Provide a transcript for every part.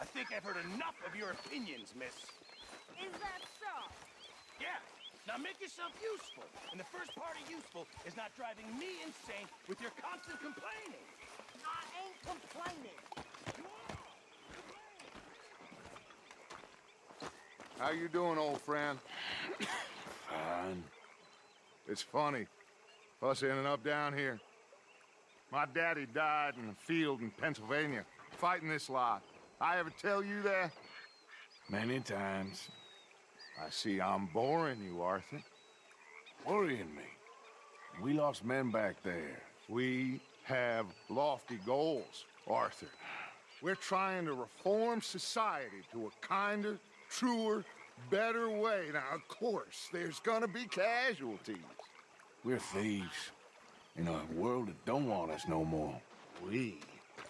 I think I've heard enough of your opinions, miss. Is that so? Yeah. Now make yourself useful. And the first part of useful is not driving me insane with your constant complaining. I ain't complaining. You are. How you doing, old friend? Fine. It's funny. Us ending up down here. My daddy died in a field in Pennsylvania, fighting this lot. I ever tell you that? Many times. I see I'm boring you, Arthur. Worrying me. We lost men back there. We have lofty goals, Arthur. We're trying to reform society to a kinder, truer, better way. Now, of course, there's gonna be casualties. We're thieves. In a world that don't want us no more. We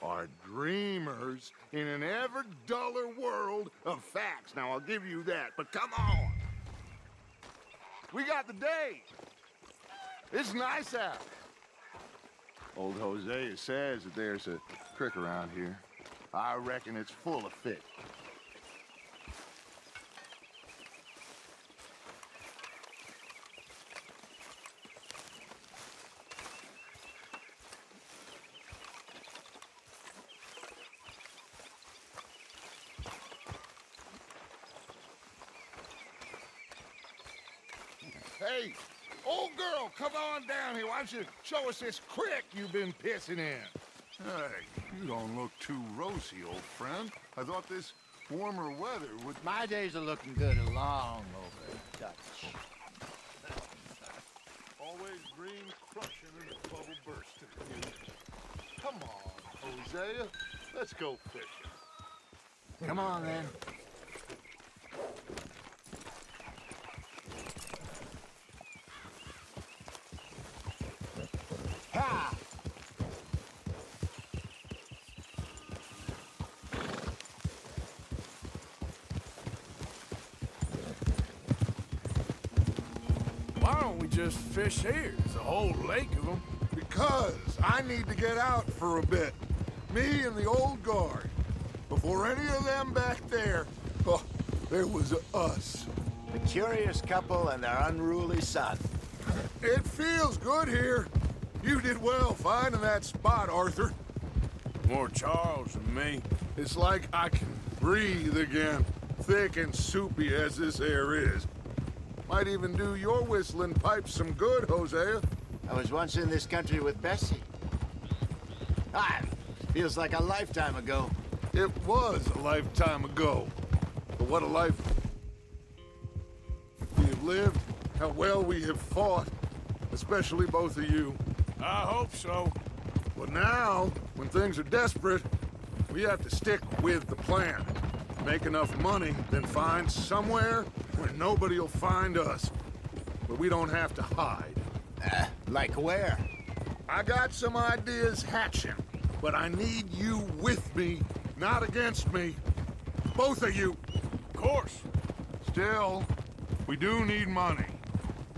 are dreamers in an ever duller world of facts. Now, I'll give you that, but come on. We got the day. It's nice out. Old Hosea says that there's a creek around here. I reckon it's full of fish. Hey, old girl, come on down here. Why don't you show us this creek you've been pissing in? Hey, you don't look too rosy, old friend. I thought this warmer weather would... My days are looking good and long over, Dutch. Always green crushing and bubble bursting. Come on, Hosea. Let's go fishing. Come on, then. Ha! Why don't we just fish here? There's a whole lake of them. Because I need to get out for a bit. Me and the old guard. Before any of them back there, oh, there was us. The curious couple and their unruly son. It feels good here. You did well finding that spot, Arthur. More Charles than me. It's like I can breathe again, thick and soupy as this air is. Might even do your whistling pipes some good, Hosea. I was once in this country with Bessie. Ah, feels like a lifetime ago. It was a lifetime ago. But what a life we have lived, how well we have fought, especially both of you. I hope so. But now, when things are desperate, we have to stick with the plan. Make enough money, then find somewhere where nobody will find us. Where we don't have to hide. Like where? I got some ideas hatching, but I need you with me, not against me. Both of you. Of course. Still, we do need money.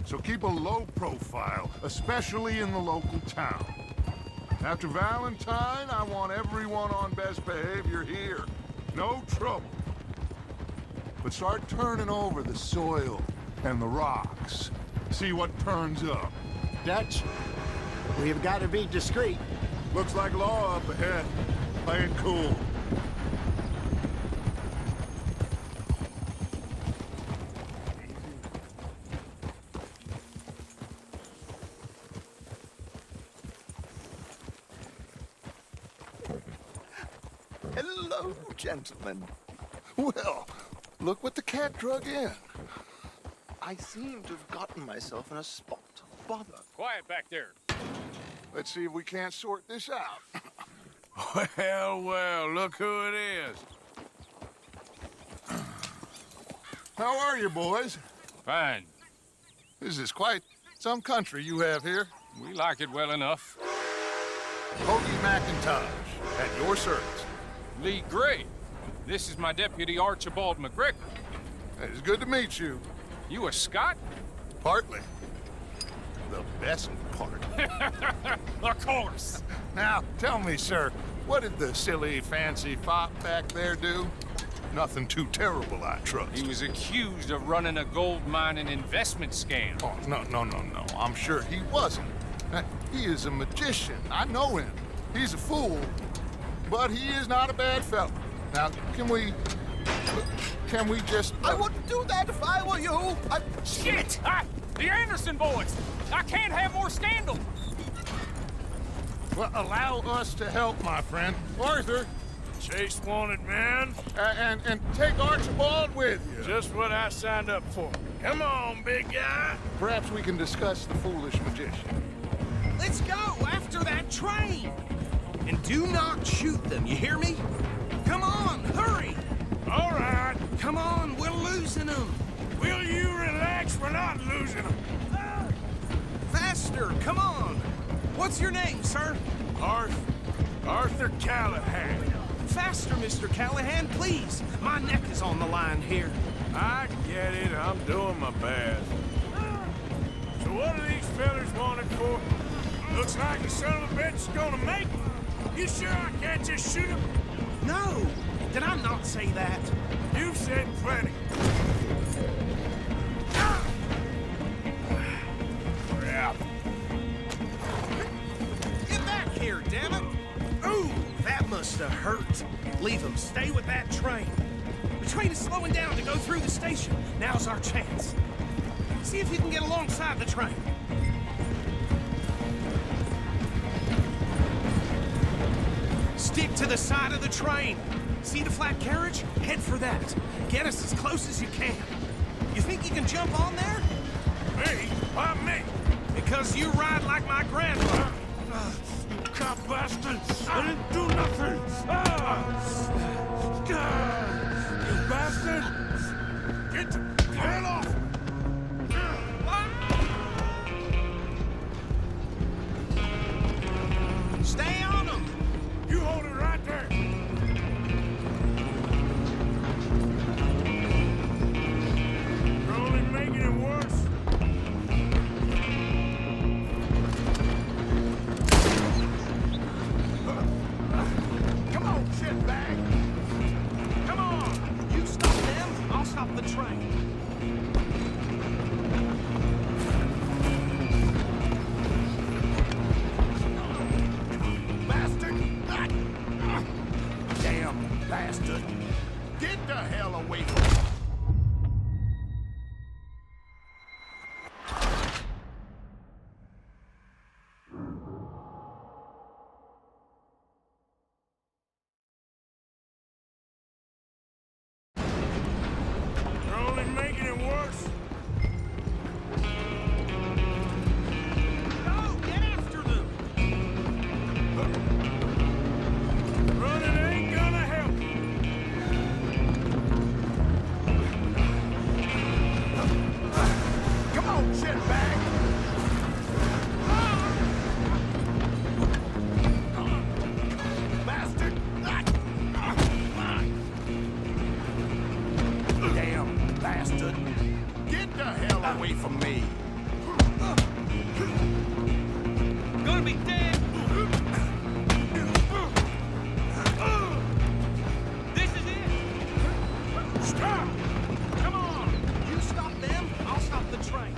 So keep a low profile, especially in the local town. After Valentine, I want everyone on best behavior here. No trouble. But start turning over the soil and the rocks. See what turns up. Dutch, we've got to be discreet. Looks like law up ahead. Play it cool. Hello, gentlemen. Well, look what the cat drug in. I seem to have gotten myself in a spot of bother. Quiet back there. Let's see if we can't sort this out. Well, well, look who it is. How are you, boys? Fine. This is quite some country you have here. We like it well enough. Hoagie McIntosh, at your service. Lee Gray. This is my deputy Archibald McGregor. It's good to meet you. You a Scot? Partly. The best part. Of course. Now, tell me, sir, what did the silly, fancy fop back there do? Nothing too terrible, I trust. He was accused of running a gold mining investment scam. Oh, no. I'm sure he wasn't. He is a magician. I know him. He's a fool, but he is not a bad fellow. Now, can we just... I wouldn't do that if I were you. Shit! The Anderson boys! I can't have more scandal! Well, allow us to help, my friend. Arthur, Chase wanted man. and take Archibald with you. Just what I signed up for. Come on, big guy. Perhaps we can discuss the foolish magician. Let's go after that train. And do not shoot them, you hear me? Come on, hurry. All right. Come on, we're losing them. Will you relax? We're not losing them. Faster, come on. What's your name, sir? Arthur Callahan. Faster, Mr. Callahan, please. My neck is on the line here. I get it. I'm doing my best. So what are these fellas wanted for? Looks like the son of a bitch is gonna make it. You sure I can't just shoot him? No, did I not say that? You've said plenty. We're out. Get back here, damn it! Ooh, that must have hurt. Leave him. Stay with that train. The train is slowing down to go through the station. Now's our chance. See if you can get alongside the train. Stick to the side of the train. See the flat carriage? Head for that. Get us as close as you can. You think you can jump on there? Me? Why me? Because you ride like my grandpa. Cop bastard! I didn't do nothing! You bastard! Get the hell off! Stay on them! You hold it right there! You're only making it worse. Come on, shitbag! Come on! You stop them, I'll stop the train. Bastard! Damn bastard! Get the hell away from me! You're only making it worse. Go, get after them! Running ain't gonna help. Come on, shitbag! Bastard! Damn bastard! Get the hell away from me! Gonna be dead! This is it! Stop! Come on! You stop them, I'll stop the train.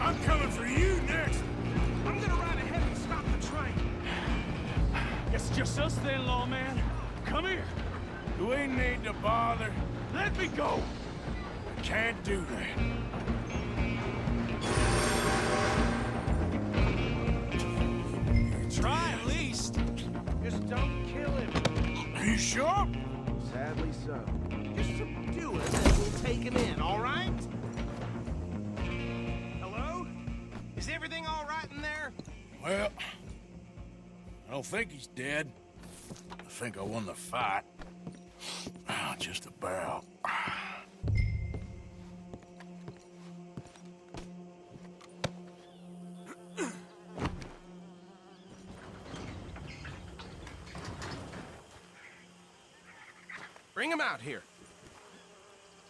I'm coming for you next. I'm gonna ride ahead and stop the train. It's just us then, lawman. Come here. We need to bother. Let me go. Can't do that. Try at least. Just don't kill him. Are you sure? Sadly so. Just subdue him and we'll take him in, all right? Hello? Is everything all right in there? Well, I don't think he's dead. I think I won the fight. Just about. Bring him out here.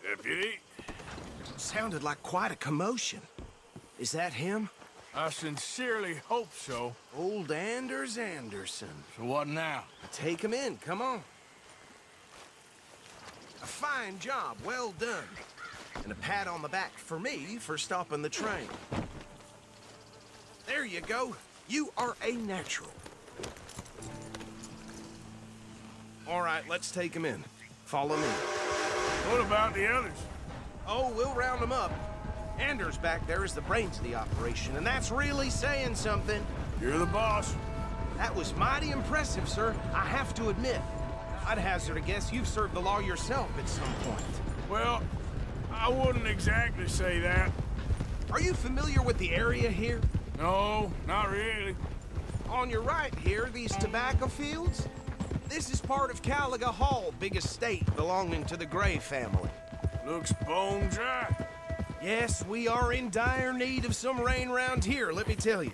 Deputy, Sounded like quite a commotion. Is that him? I sincerely hope so. Old Anders Anderson. So what now? Take him in, come on. A fine job, well done. And a pat on the back for me for stopping the train. There you go. You are a natural. All right, let's take him in. Follow me. What about the others? Oh, we'll round them up. Anders back there is the brains of the operation, and that's really saying something. You're the boss. That was mighty impressive, sir. I have to admit. I'd hazard a guess you've served the law yourself at some point. Well, I wouldn't exactly say that. Are you familiar with the area here? No, not really. On your right here, these tobacco fields? This is part of Caliga Hall, big estate belonging to the Gray family. Looks bone dry. Yes, we are in dire need of some rain round here, let me tell you.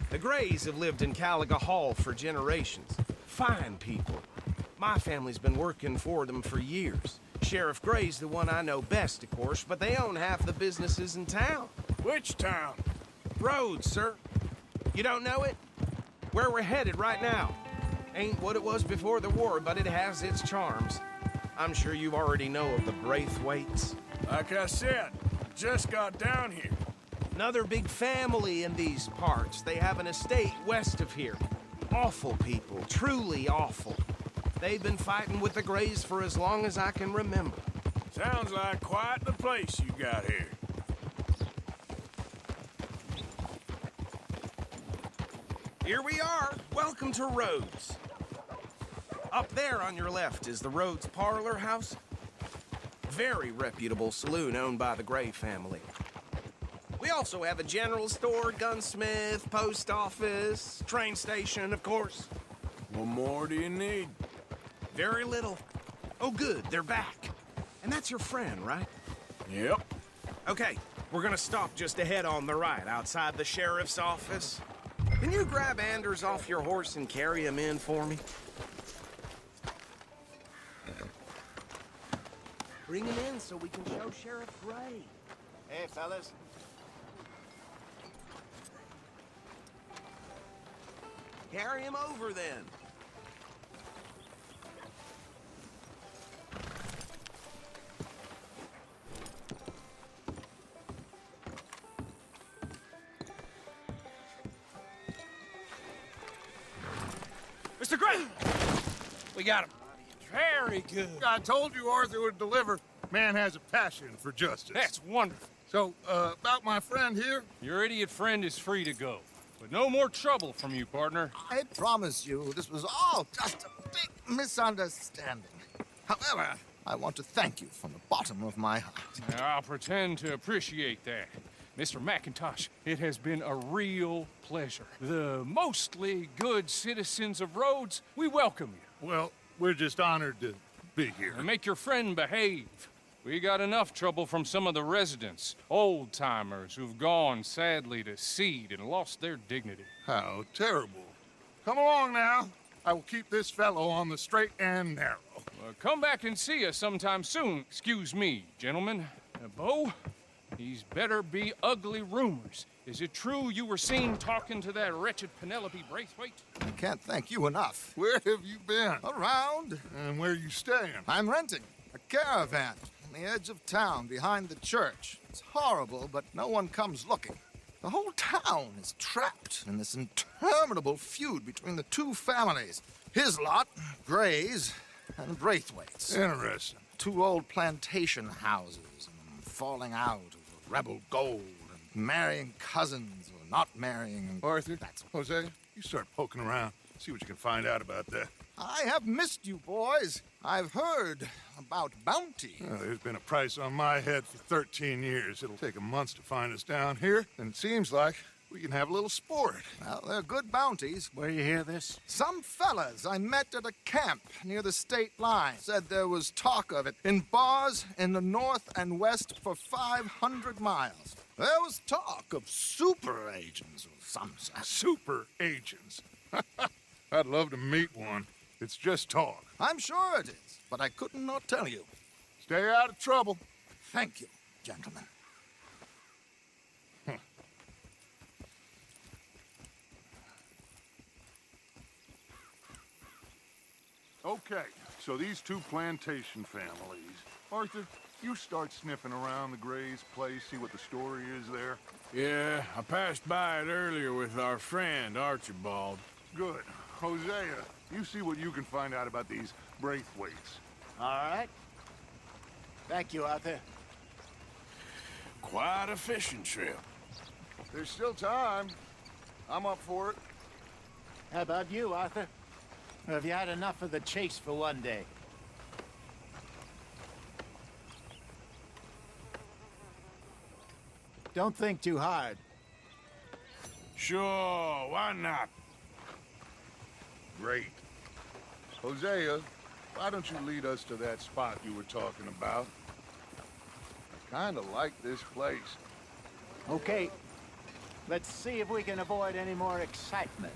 The Grays have lived in Caliga Hall for generations. Fine people. My family's been working for them for years. Sheriff Gray's the one I know best, of course, but they own half the businesses in town. Which town? Rhodes, sir. You don't know it? Where we're headed right now. Ain't what it was before the war, but it has its charms. I'm sure you already know of the Braithwaites. Like I said, just got down here. Another big family in these parts. They have an estate west of here. Awful people, truly awful. They've been fighting with the Grays for as long as I can remember. Sounds like quite the place you got here. Here we are. Welcome to Rhodes. Up there on your left is the Rhodes Parlor House. Very reputable saloon owned by the Gray family. We also have a general store, gunsmith, post office, train station, of course. What more do you need? Very little. Oh, good, they're back. And that's your friend, right? Yep. Okay, we're gonna stop just ahead on the right, outside the sheriff's office. Can you grab Anders off your horse and carry him in for me? Bring him in so we can show Sheriff Gray. Hey, fellas. Carry him over, then. Mr. Gray! We got him. Very good. I told you Arthur would deliver. Man has a passion for justice. That's wonderful. So, about my friend here? Your idiot friend is free to go. But no more trouble from you, partner. I promise you, this was all just a big misunderstanding. However, I want to thank you from the bottom of my heart. I'll pretend to appreciate that. Mr. McIntosh, it has been a real pleasure. The mostly good citizens of Rhodes, we welcome you. Well, we're just honored to be here. And make your friend behave. We got enough trouble from some of the residents, old-timers who've gone, sadly, to seed and lost their dignity. How terrible. Come along now. I will keep this fellow on the straight and narrow. Come back and see us sometime soon. Excuse me, gentlemen. Bo, these better be ugly rumors. Is it true you were seen talking to that wretched Penelope Braithwaite? I can't thank you enough. Where have you been? Around. And where you staying? I'm renting a caravan on the edge of town behind the church. It's horrible, but no one comes looking. The whole town is trapped in this interminable feud between the two families. His lot, Gray's, and Braithwaite's. Interesting. Two old plantation houses, and falling out over rebel gold, and marrying cousins or not marrying. And Arthur, that's Jose, you start poking around. See what you can find out about that. I have missed you, boys. I've heard about bounty. There's been a price on my head for 13 years. It'll take a month to find us down here, and it seems like we can have a little sport. Well, they're good bounties. Where you hear this? Some fellas I met at a camp near the state line said there was talk of it in bars in the north and west for 500 miles. There was talk of super agents of some sort. Super agents. I'd love to meet one. It's just talk. I'm sure it is, but I couldn't not tell you. Stay out of trouble. Thank you, gentlemen. Okay, So these two plantation families. Arthur, you start sniffing around the Gray's place, see what the story is there. Yeah, I passed by it earlier with our friend, Archibald. Good. Hosea, you see what you can find out about these Braithwaites. All right. Thank you, Arthur. Quite a fishing trip. There's still time. I'm up for it. How about you, Arthur? Or have you had enough of the chase for one day? Don't think too hard. Sure, why not? Great. Hosea, why don't you lead us to that spot you were talking about? I kinda like this place. Okay. Let's see if we can avoid any more excitement.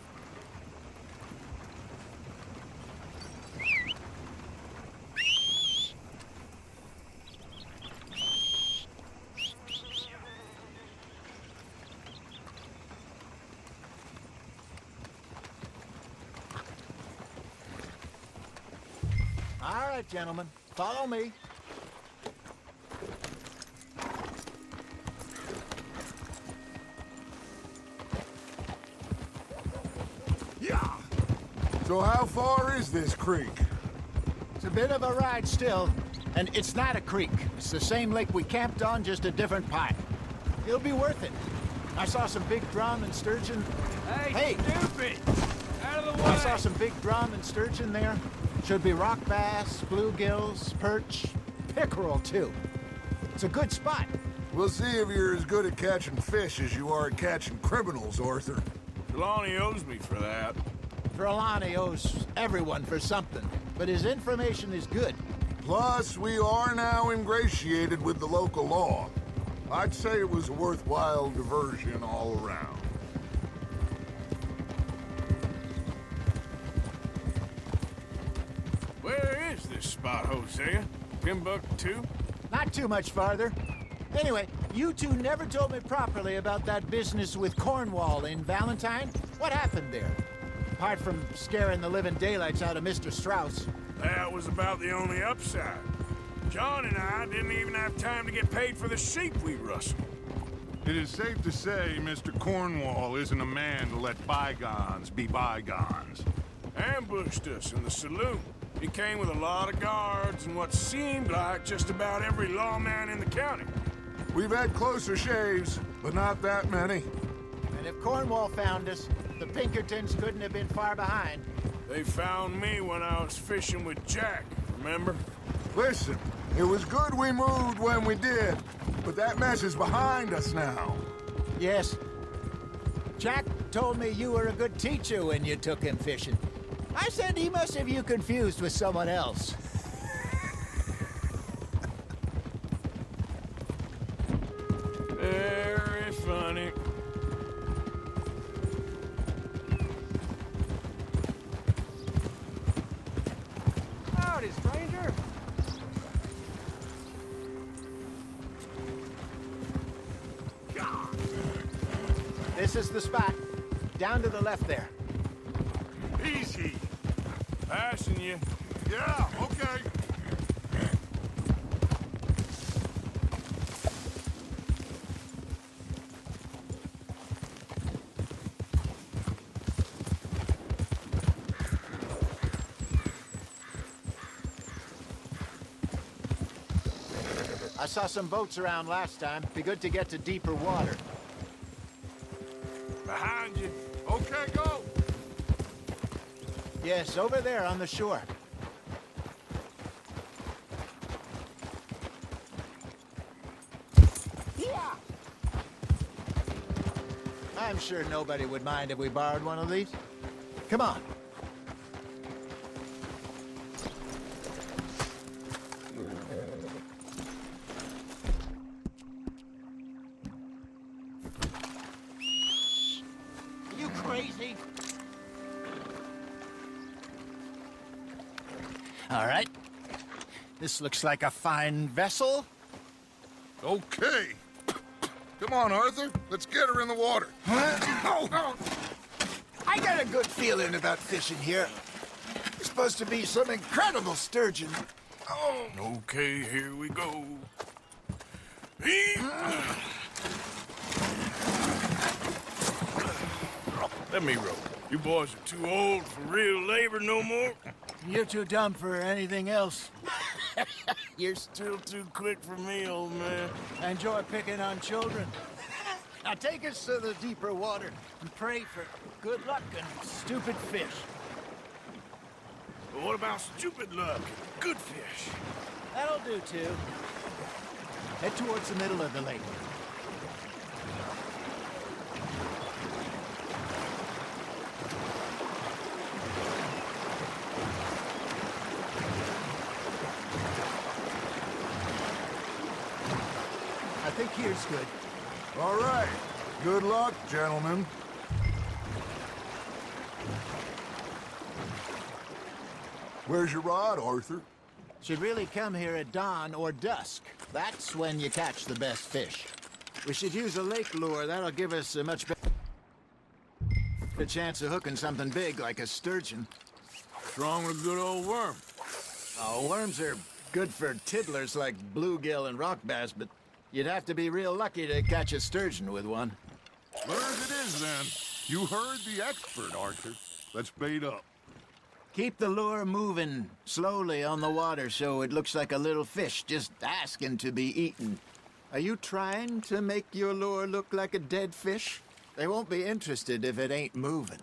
All right, gentlemen, follow me. So how far is this creek? It's a bit of a ride still, and it's not a creek. It's the same lake we camped on, just a different part. It'll be worth it. I saw some big drum and sturgeon. Hey, stupid! Out of the way! I saw some big drum and sturgeon there. Should be rock bass, bluegills, perch, pickerel too. It's a good spot. We'll see if you're as good at catching fish as you are at catching criminals, Arthur. Trelawney owes me for that. Trelawney owes everyone for something, but his information is good. Plus, we are now ingratiated with the local law. I'd say it was a worthwhile diversion all around. Where is this spot, Hosea? Timbuktu? Not too much farther. Anyway, you two never told me properly about that business with Cornwall in Valentine. What happened there? Apart from scaring the living daylights out of Mr. Strauss. That was about the only upside. John and I didn't even have time to get paid for the sheep we rustled. It is safe to say Mr. Cornwall isn't a man to let bygones be bygones. Ambushed us in the saloon. He came with a lot of guards and what seemed like just about every lawman in the county. We've had closer shaves, but not that many. And if Cornwall found us, the Pinkertons couldn't have been far behind. They found me when I was fishing with Jack, remember? Listen, it was good we moved when we did, but that mess is behind us now. Yes. Jack told me you were a good teacher when you took him fishing. I said he must have you confused with someone else. Very funny. Howdy, stranger. This is the spot. Down to the left there. Easy. Passing you. Yeah, okay. I saw some boats around last time. Be good to get to deeper water. Behind you. Okay, go. Yes, over there on the shore. Yeah. I'm sure nobody would mind if we borrowed one of these. Come on. You crazy? All right. This looks like a fine vessel. Okay. Come on, Arthur. Let's get her in the water. I got a good feeling about fishing here. This supposed to be some incredible sturgeon. Oh. Okay, here we go. Let me roll. You boys are too old for real labor no more. You're too dumb for anything else. You're still too quick for me, old man. Enjoy picking on children. Now take us to the deeper water and pray for good luck and stupid fish. But what about stupid luck and good fish? That'll do, too. Head towards the middle of the lake. I think here's good. All right. Good luck, gentlemen. Where's your rod, Arthur? Should really come here at dawn or dusk. That's when you catch the best fish. We should use a lake lure. That'll give us a much better chance of hooking something big like a sturgeon. What's wrong with a good old worm? Oh, worms are good for tiddlers like bluegill and rock bass, but you'd have to be real lucky to catch a sturgeon with one. Where it is, then. You heard the expert, Arthur. Let's bait up. Keep the lure moving slowly on the water so it looks like a little fish just asking to be eaten. Are you trying to make your lure look like a dead fish? They won't be interested if it ain't moving.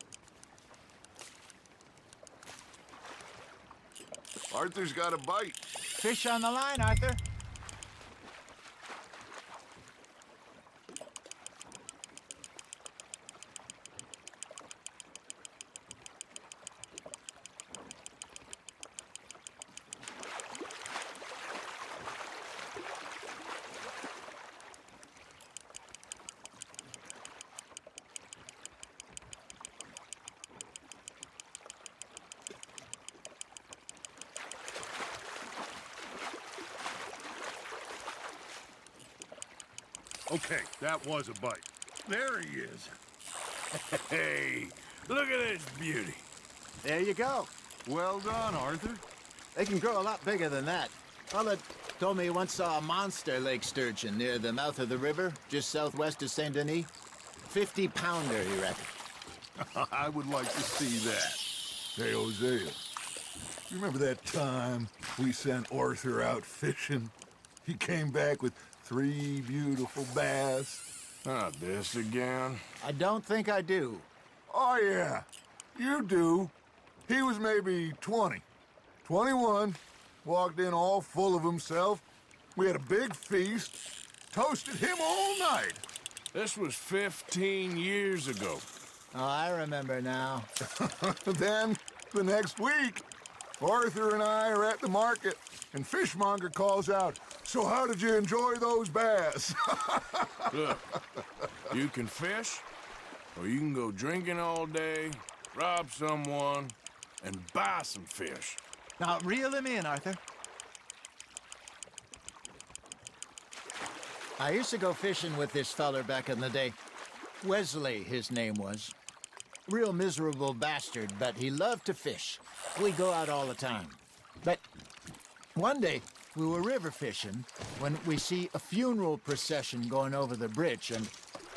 Arthur's got a bite. Fish on the line, Arthur. Okay, that was a bite. There he is. Hey, look at this beauty. There you go. Well done, Arthur. They can grow a lot bigger than that. Fella told me he once saw a monster lake sturgeon near the mouth of the river, just southwest of Saint Denis. 50-pounder, he reckoned. I would like to see that. Hey, Hosea. You remember that time we sent Arthur out fishing? He came back with 3 beautiful bass. Not this again. I don't think I do. Oh, yeah. You do. He was maybe 20. 21. Walked in all full of himself. We had a big feast. Toasted him all night. This was 15 years ago. Oh, I remember now. Then, the next week, Arthur and I are at the market, and Fishmonger calls out, "So how did you enjoy those bass?" Look, you can fish, or you can go drinking all day, rob someone, and buy some fish. Now, reel him in, Arthur. I used to go fishing with this feller back in the day. Wesley, his name was. Real miserable bastard, but he loved to fish. We'd go out all the time. But one day, we were river fishing when we see a funeral procession going over the bridge, and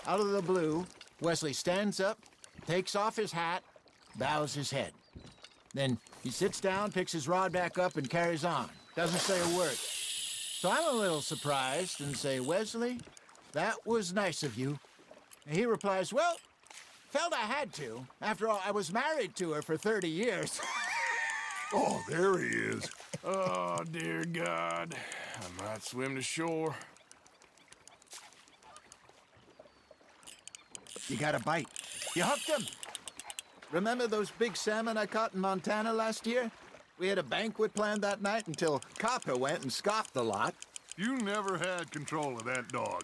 out of the blue, Wesley stands up, takes off his hat, bows his head. Then he sits down, picks his rod back up, and carries on. Doesn't say a word. So I'm a little surprised and say, "Wesley, that was nice of you." And he replies, "Well, felt I had to. After all, I was married to her for 30 years. Oh, there he is. Oh, dear God. I might swim to shore. You got a bite. You hooked him. Remember those big salmon I caught in Montana last year? We had a banquet planned that night until Copper went and scoffed the lot. You never had control of that dog.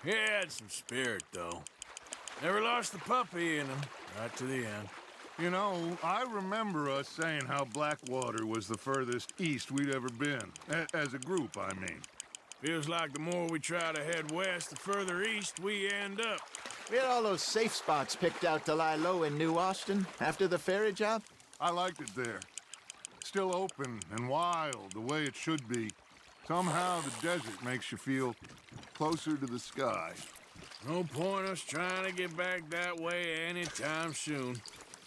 He had some spirit, though. Never lost the puppy in him, right to the end. You know, I remember us saying how Blackwater was the furthest east we'd ever been. As a group, I mean. Feels like the more we try to head west, the further east we end up. We had all those safe spots picked out to lie low in New Austin after the ferry job. I liked it there. Still open and wild, the way it should be. Somehow the desert makes you feel closer to the sky. No point us trying to get back that way anytime soon.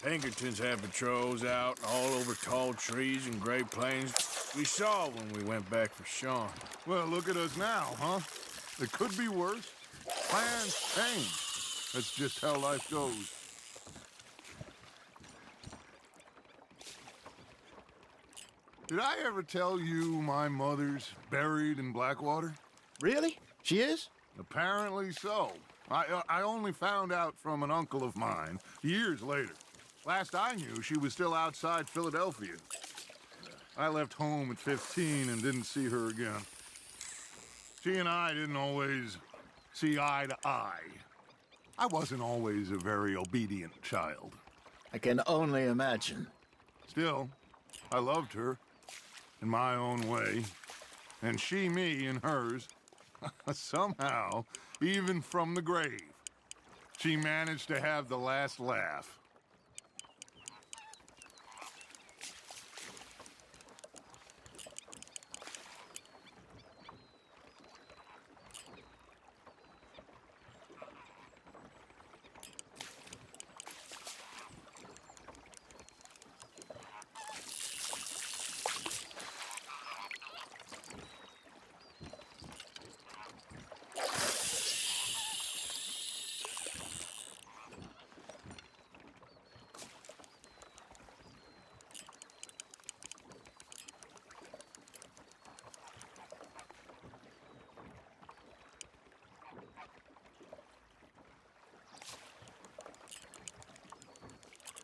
Pinkertons have patrols out all over tall trees and Great Plains. We saw when we went back for Sean. Well, look at us now, huh? It could be worse. Plans change. That's just how life goes. Did I ever tell you my mother's buried in Blackwater? Really? She is? Apparently so. I only found out from an uncle of mine years later. Last I knew, she was still outside Philadelphia. I left home at 15 and didn't see her again. She and I didn't always see eye to eye. I wasn't always a very obedient child. I can only imagine. Still, I loved her in my own way, and she me in hers. Somehow, even from the grave, she managed to have the last laugh.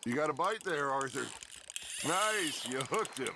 You got a bite there, Arthur. Nice, you hooked him.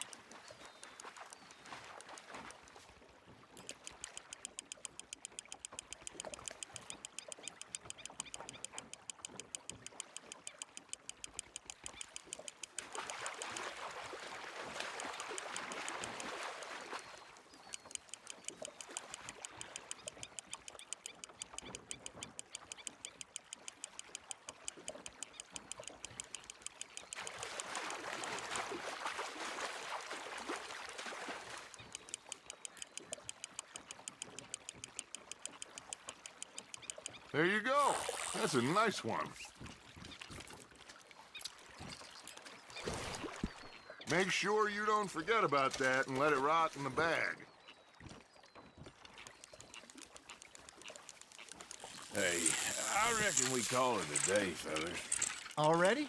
There you go. That's a nice one. Make sure you don't forget about that and let it rot in the bag. Hey, I reckon we call it a day, fellas. Already?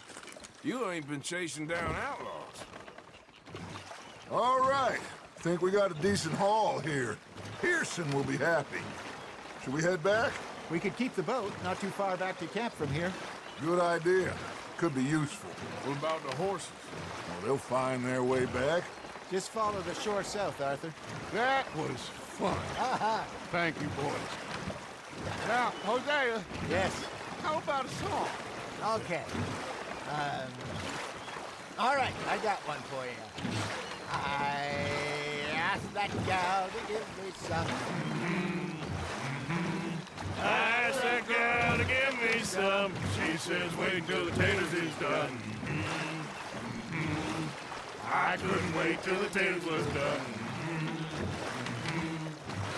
You ain't been chasing down outlaws. All right. Think we got a decent haul here. Pearson will be happy. Should we head back? We could keep the boat not too far back to camp from here. Good idea. Could be useful. What about the horses? Well, they'll find their way back. Just follow the shore south, Arthur. That was fun. Aha! Thank you, boys. Now, Hosea, Yes. how about a song? Okay. All right, I got one for you. I asked that gal to give me some. I asked that girl to give me some. She says, wait till the taters is done. I couldn't wait till the taters was done.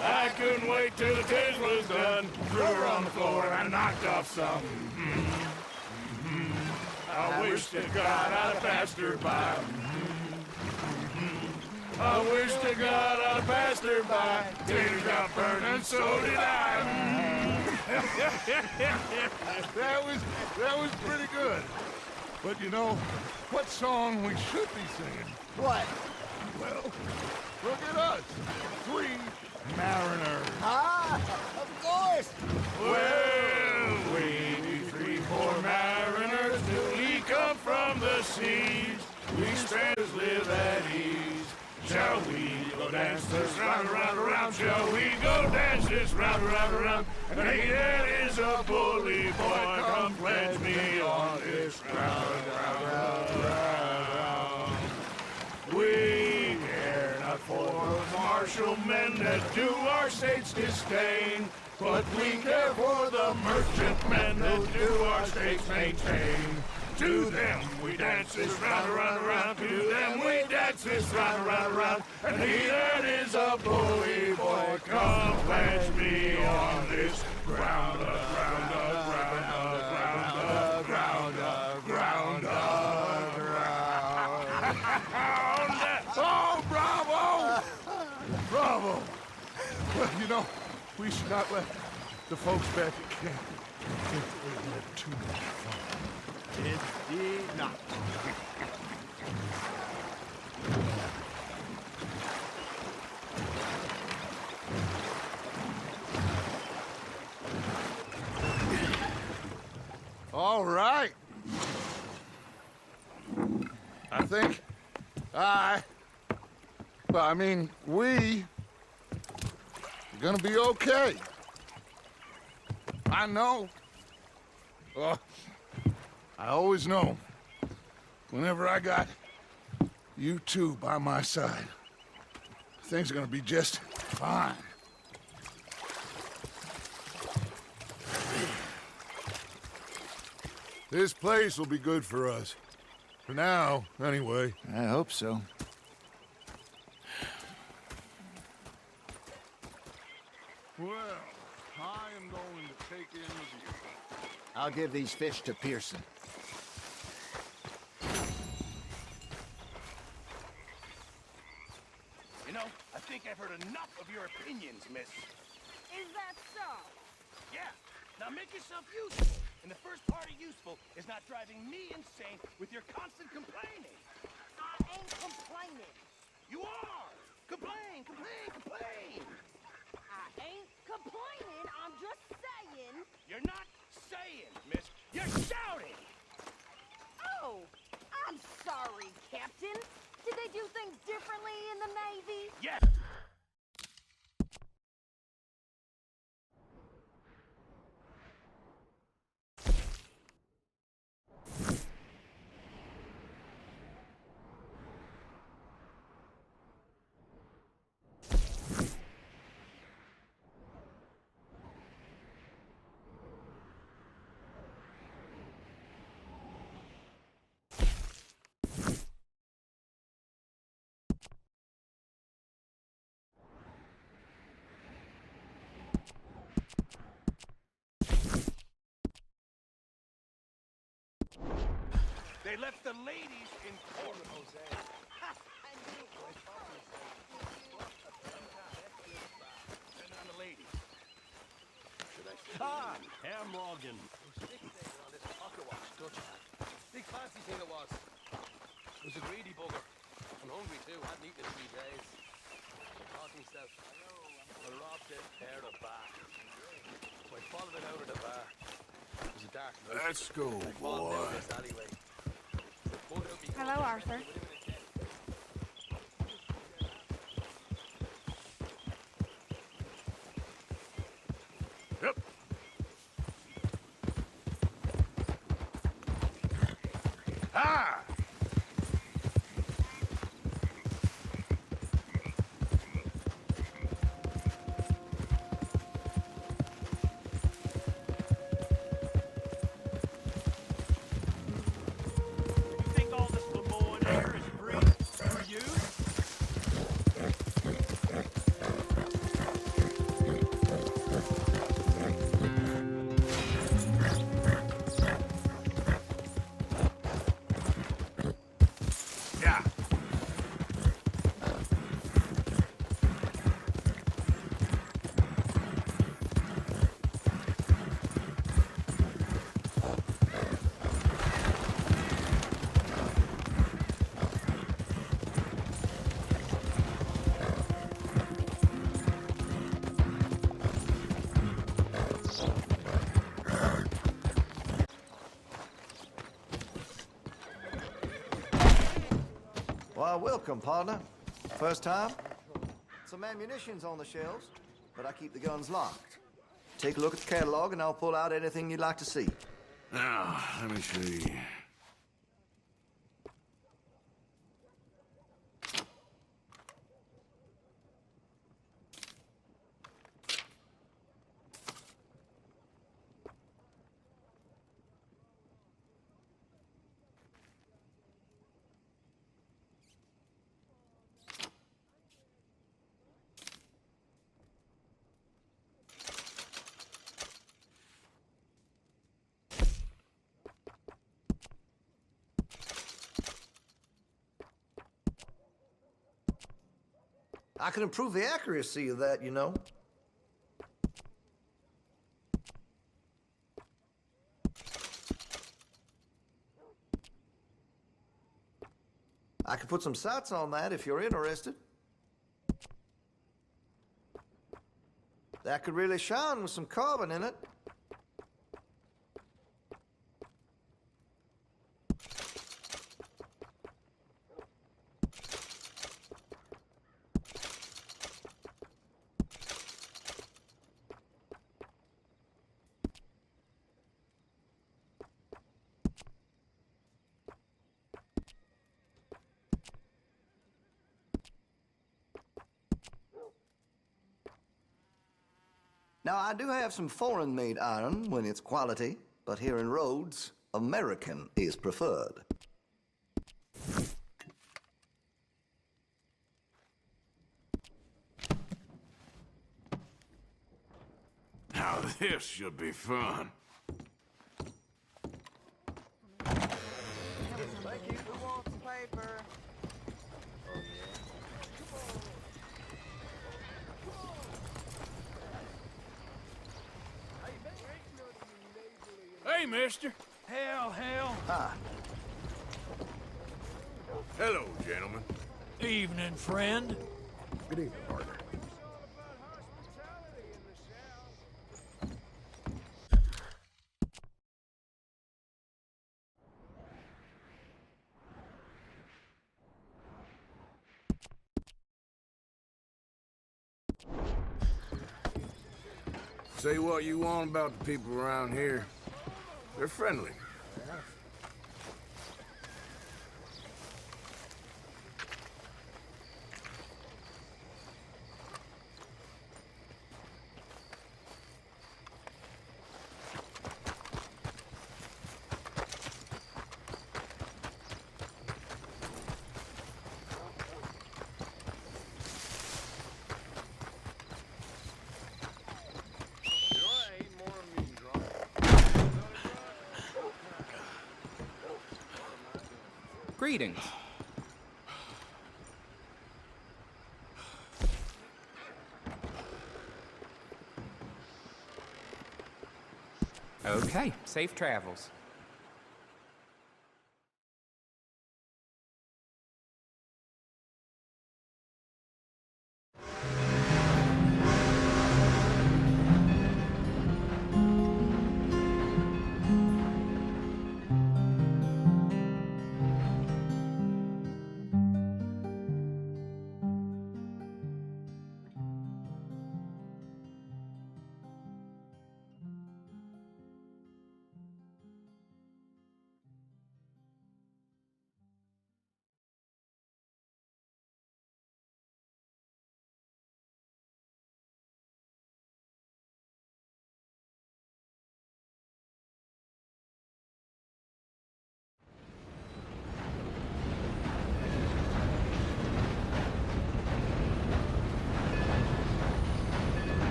I couldn't wait till the taters was done. Threw her on the floor and knocked off some. I wish to God I'd have passed her by. I wish to God I'd have passed her by. Taters got burned and so did I. That was pretty good. But you know, what song we should be singing? What? Well, look at us. 3 mariners. Ah, of course. Well, we be 3 poor mariners till we come from the seas. We strangers live at ease. Shall we go dance this round, around, around? Shall we go dance this round, around, around? And hey, that is a bully boy. Come pledge me on this round, round, round. We care not for the martial men that do our state's disdain, but we care for the merchant men that do our state's maintain. To them we dance this round, around, around. To them we dance this round, around, around. And he that is a bully boy, come pledge me on this ground, ground, ground, ground, ground, ground, ground. Oh, bravo! Bravo! Well, you know, we should not let the folks back at camp think that we had too much fun. Indeed not. All right. I think we are gonna be okay. I know. I always know. Whenever I got you two by my side, things are gonna be just fine. This place will be good for us. For now, anyway. I hope so. Well, I am going to take in the view. I'll give these fish to Pearson. You know, I think I've heard enough of your opinions, miss. Is that so? Yeah. Now make yourself useful. And the first part of useful is not driving me insane with your constant complaining. I ain't complaining. You are! Complain, complain, complain! I ain't complaining. I'm just saying. You're not saying, miss. You're shouting! Oh, I'm sorry, Captain. Did they do things differently in the Navy? Yes! They left the ladies in court, Jose. And on the ladies. Ah, Herr Morgan. Big fancy thing it was. It was a greedy bugger. I'm hungry too, hadn't eaten in 3 days. I thought to myself, I robbed this pair of bar. So I followed it out of the bar. It was a dark night. Let's go, I followed boy. down this alleyway. Hello, Arthur. Yep. Ah! You think all this Lemoyne air is free for you? Yeah. Why, welcome, partner. First time? Some ammunition's on the shelves, but I keep the guns locked. Take a look at the catalog, and I'll pull out anything you'd like to see. Now, let me see. I can improve the accuracy of that, you know. I can put some sights on that if you're interested. That could really shine with some carbon in it. Now, I do have some foreign-made iron when it's quality, but here in Rhodes, American is preferred. Now this should be fun. Thank you. Who wants paper? Hey, mister. Hell. Hi. Hello, gentlemen. Evening, friend. Good evening, partner. Say what you want about the people around here. They're friendly. Greetings. Okay, safe travels.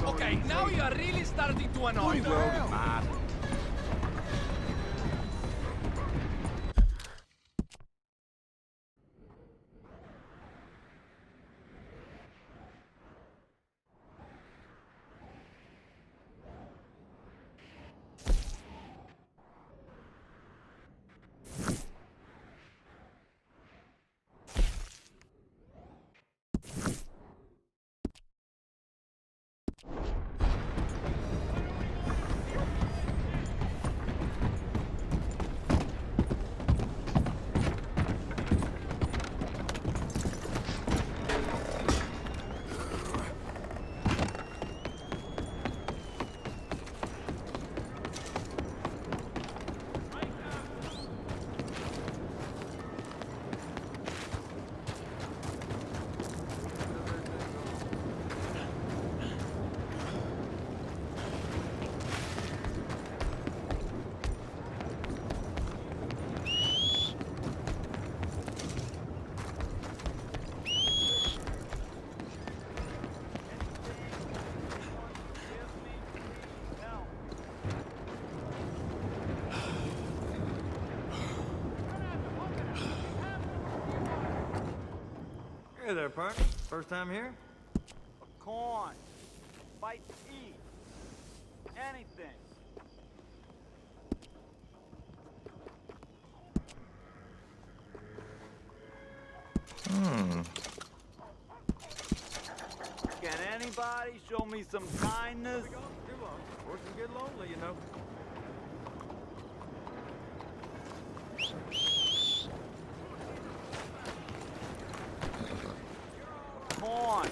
Okay, now you are really starting to annoy me. Hey there, partner. First time here? A coin. Fight to eat. Anything. Can anybody show me some kindness? Too long. Horses get lonely, you know. Coin.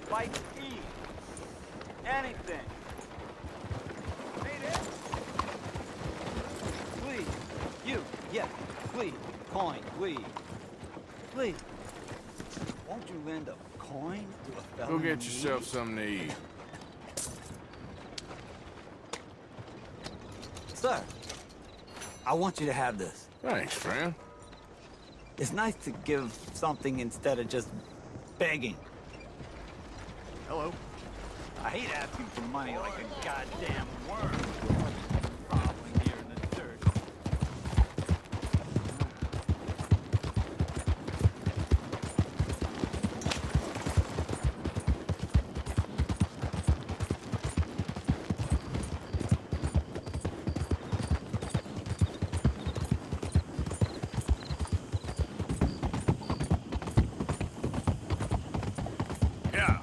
Fight to eat. Anything. Please. You. Yeah. Please. Coin. Please. Please. Won't you lend a coin to a fellow? Go get in yourself need? something to eat. Sir, I want you to have this. Thanks, friend. It's nice to give something instead of just begging. Hello. I hate asking for money like a goddamn worm. Probably here in the dirt. Yeah.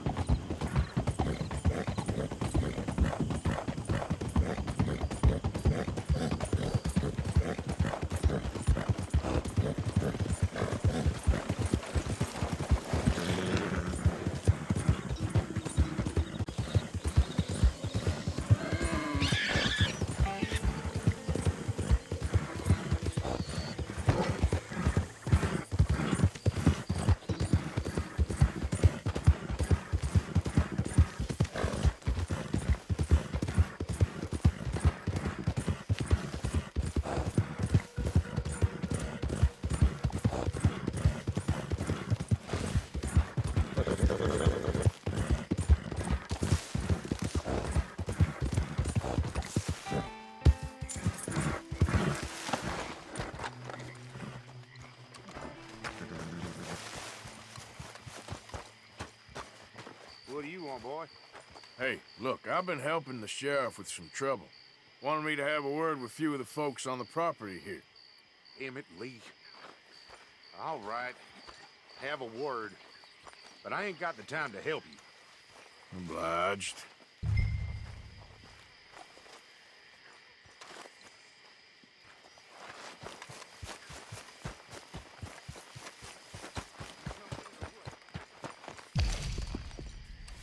What do you want, boy? Hey, look, I've been helping the sheriff with some trouble. Wanted me to have a word with a few of the folks on the property here. Emmett Lee. All right. Have a word. But I ain't got the time to help you. Obliged.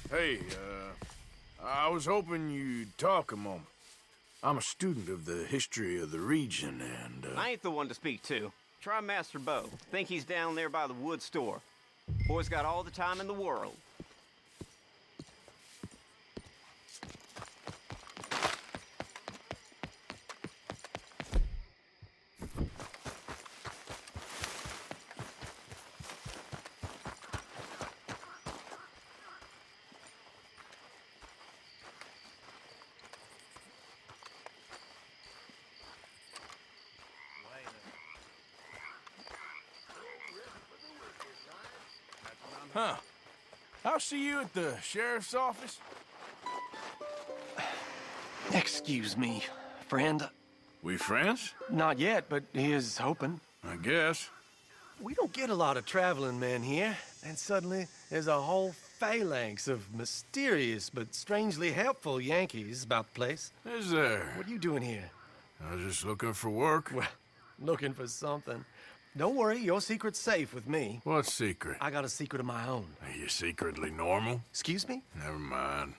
Hey, I was hoping you'd talk a moment. I'm a student of the history of the region, and, I ain't the one to speak to. Try Master Bo. Think he's down there by the wood store. Boy's got all the time in the world. Huh. I'll see you at the sheriff's office. Excuse me, friend. We friends? Not yet, but he is hoping. I guess. We don't get a lot of traveling men here, and suddenly there's a whole phalanx of mysterious but strangely helpful Yankees about the place. Is there? What are you doing here? I was just looking for work. Well, looking for something. Don't worry, your secret's safe with me. What secret? I got a secret of my own. Are you secretly normal? Excuse me? Never mind.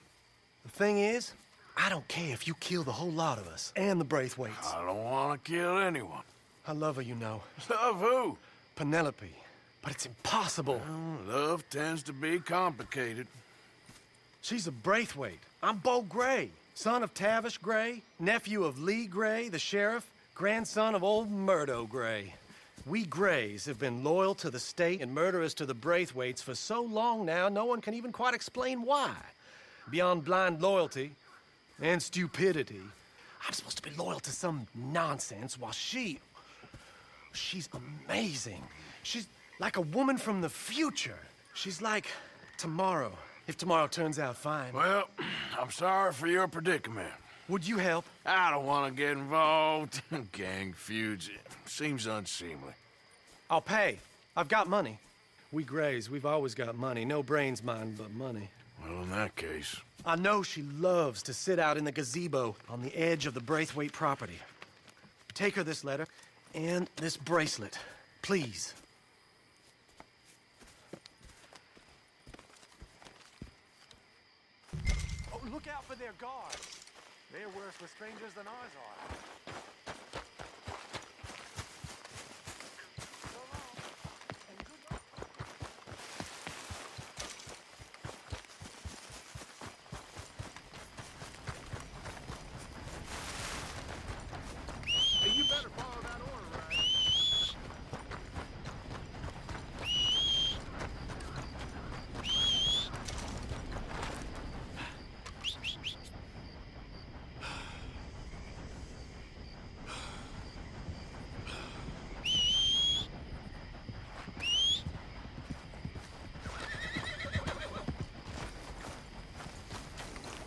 The thing is, I don't care if you kill the whole lot of us, and the Braithwaites. I don't want to kill anyone. I love her, you know. Love who? Penelope. But it's impossible. Well, love tends to be complicated. She's a Braithwaite. I'm Bo Gray, son of Tavish Gray, nephew of Lee Gray, the sheriff, grandson of old Murdo Gray. We Grays have been loyal to the state and murderous to the Braithwaites for so long now, no one can even quite explain why. Beyond blind loyalty and stupidity, I'm supposed to be loyal to some nonsense while she's amazing. She's like a woman from the future. She's like tomorrow, if tomorrow turns out fine. Well, I'm sorry for your predicament. Would you help? I don't want to get involved in gang feuds. It seems unseemly. I'll pay. I've got money. We Grays, we've always got money. No brains, mind, but money. Well, in that case... I know she loves to sit out in the gazebo on the edge of the Braithwaite property. Take her this letter and this bracelet, please. Oh, look out for their guards. They're worse with strangers than ours are. Hey, you better follow that order, right?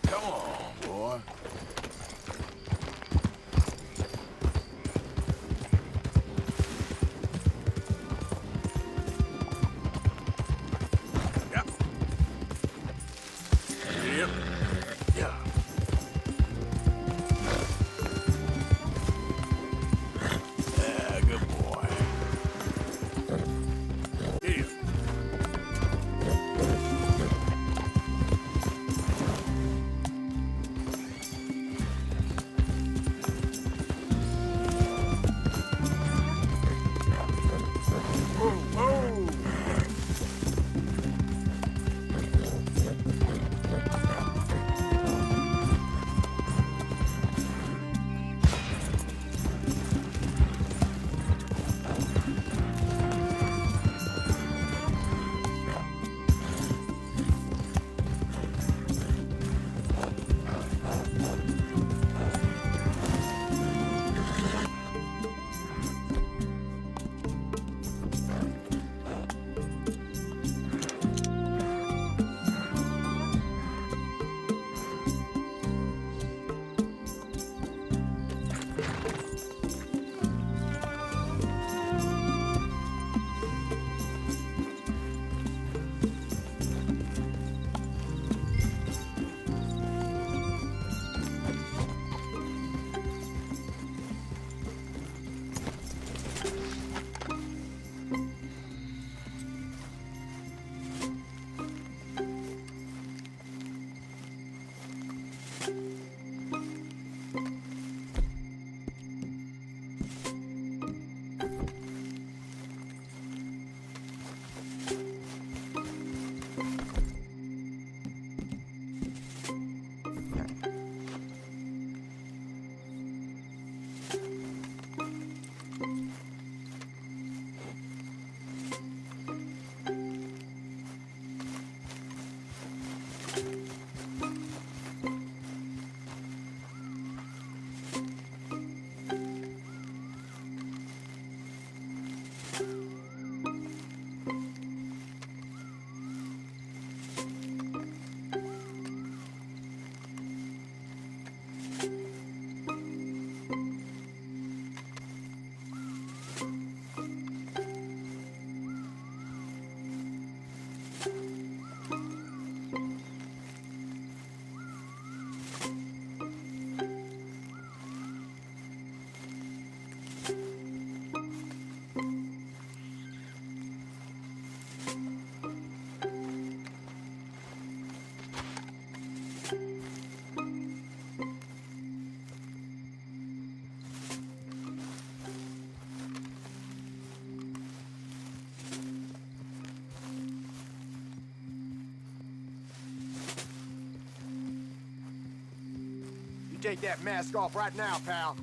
Come on, boy. Yep. Yep. Yeah. Yeah, good boy. Yeah. Take that mask off right now, pal.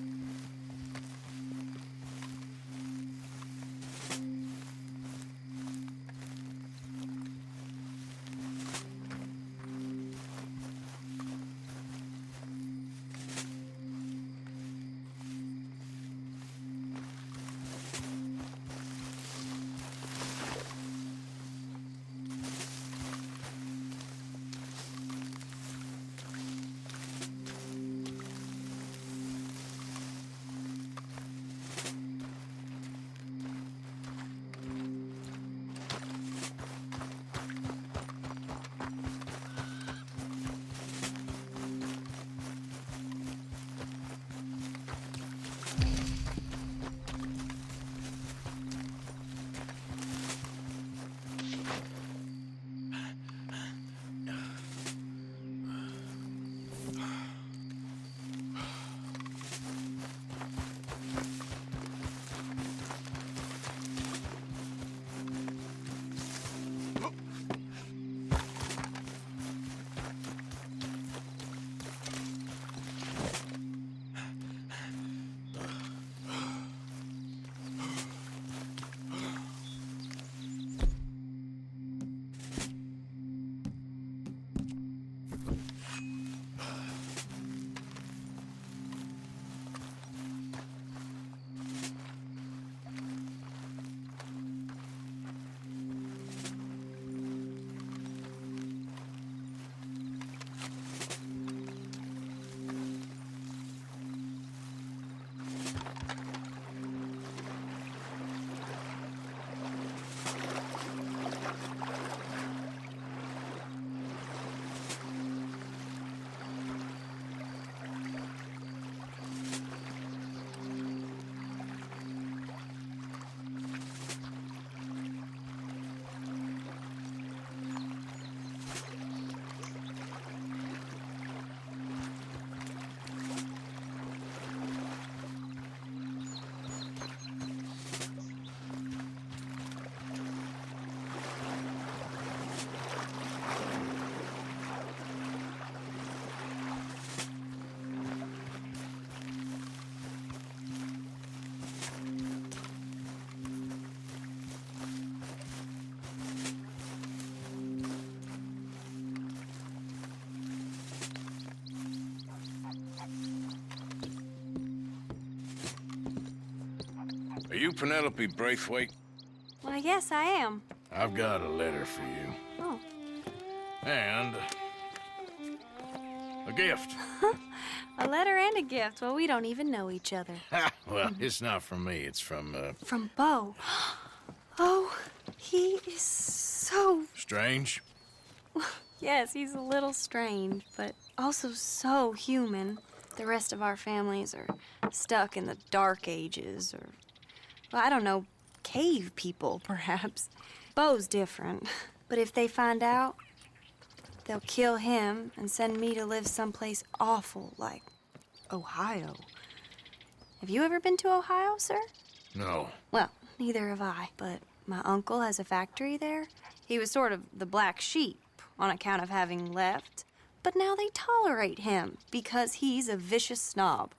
you Penelope Braithwaite? Why, yes, I am. I've got a letter for you. Oh. And a gift. A letter and a gift. Well, we don't even know each other. Well, it's not from me. It's from, From Beau. Oh, he is so... Strange? Yes, he's a little strange, but also so human. The rest of our families are stuck in the Dark Ages, or, well, I don't know, cave people, perhaps. Beau's different. But if they find out, they'll kill him and send me to live someplace awful like Ohio. Have you ever been to Ohio, sir? No. Well, neither have I, but my uncle has a factory there. He was sort of the black sheep on account of having left, but now they tolerate him because he's a vicious snob.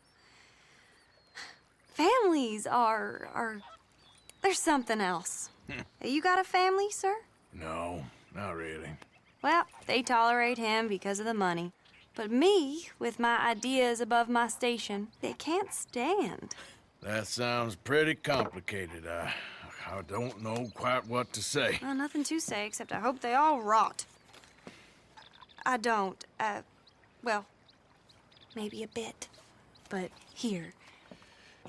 Families are there's something else. You got a family, sir? No, not really. Well, they tolerate him because of the money. But me, with my ideas above my station, they can't stand. That sounds pretty complicated. I don't know quite what to say. Well, nothing to say, except I hope they all rot. I don't, well, maybe a bit. But here,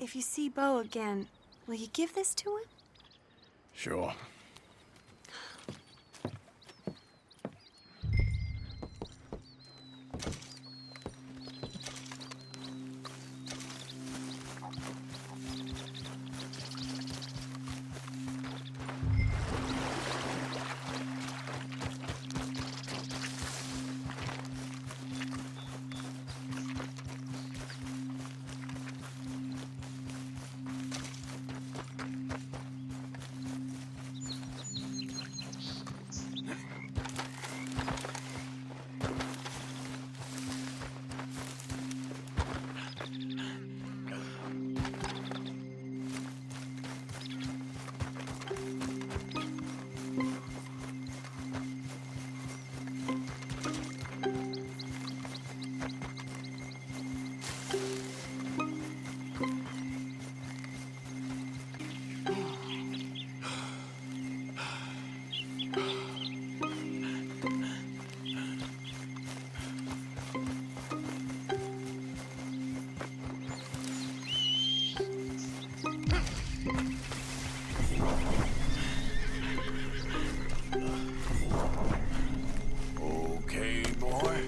if you see Beau again, will you give this to him? Sure. Okay, boy.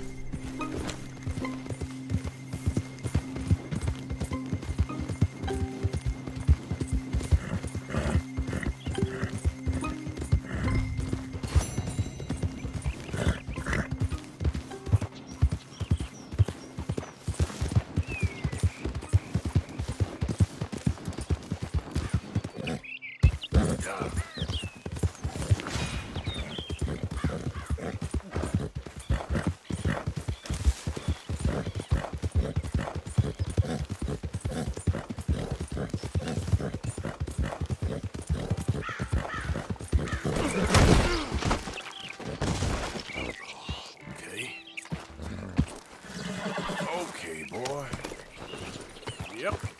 Okay, boy. Yep.